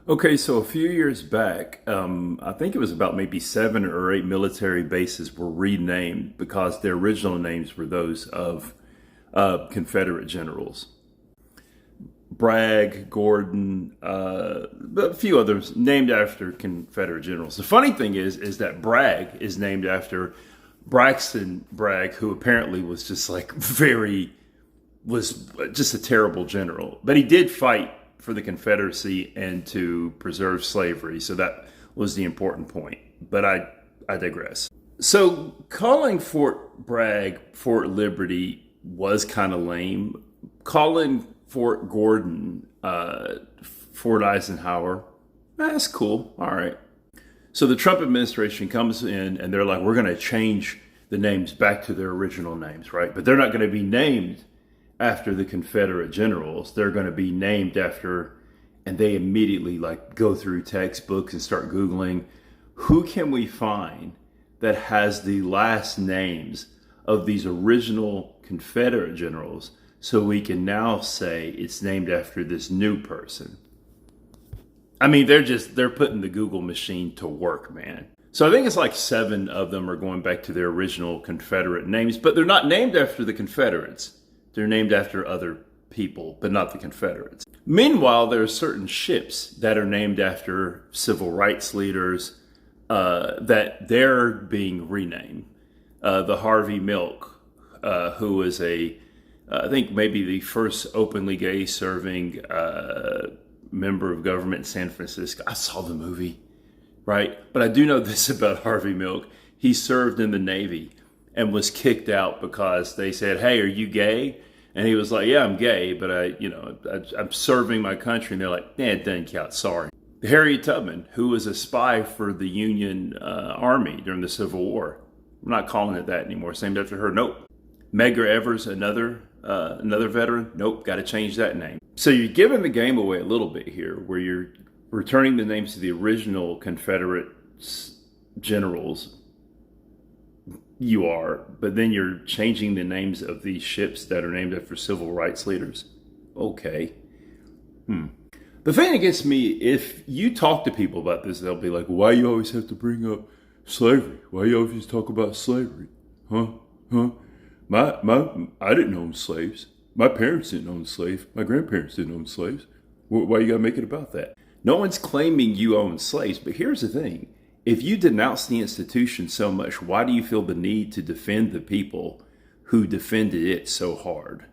Okay, so a few years back, I think it was about maybe 7 or 8 military bases were renamed because their original names were those of Confederate generals. Bragg, Gordon, a few others named after Confederate generals. The funny thing is that Bragg is named after Braxton Bragg, who apparently was just like was just a terrible general. But he did fight for the Confederacy and to preserve slavery. So that was the important point. But I digress. So calling Fort Bragg Fort Liberty was kind of lame. Calling Fort Gordon Fort Eisenhower, that's cool. All right. So the Trump administration comes in and they're like, we're going to change the names back to their original names, right? But they're not going to be named after the Confederate generals. They're going to be named after, and they immediately like go through textbooks and start Googling, who can we find that has the last names of these original Confederate generals so we can now say it's named after this new person. I mean, they're putting the Google machine to work, man. So I think it's like 7 of them are going back to their original Confederate names, but they're not named after the Confederates. They're named after other people, but not the Confederates. Meanwhile, there are certain ships that are named after civil rights leaders that they're being renamed. The Harvey Mil, who was I think maybe the first openly gay serving member of government in San Francisco. I saw the movie, right? But I do know this about Harvey Milk. He served in the Navy and was kicked out because they said, "Hey, are you gay?" And he was like, "Yeah, I'm gay, but I'm serving my country." And they're like, "Nah, it doesn't count. Sorry." Harriet Tubman, who was a spy for the Union Army during the Civil War. I'm not calling it that anymore. It's named after her. Nope. Medgar Evers, another veteran. Nope, got to change that name. So you're giving the game away a little bit here, where you're returning the names to the original Confederate generals. You are, but then you're changing the names of these ships that are named after civil rights leaders. Okay. The thing that gets me, if you talk to people about this, they'll be like, "Why you always have to bring up slavery? Why you always talk about slavery? Huh? I didn't own slaves. My parents didn't own slaves. My grandparents didn't own slaves. Why you gotta make it about that?" No one's claiming you own slaves, but here's the thing. If you denounce the institution so much, why do you feel the need to defend the people who defended it so hard?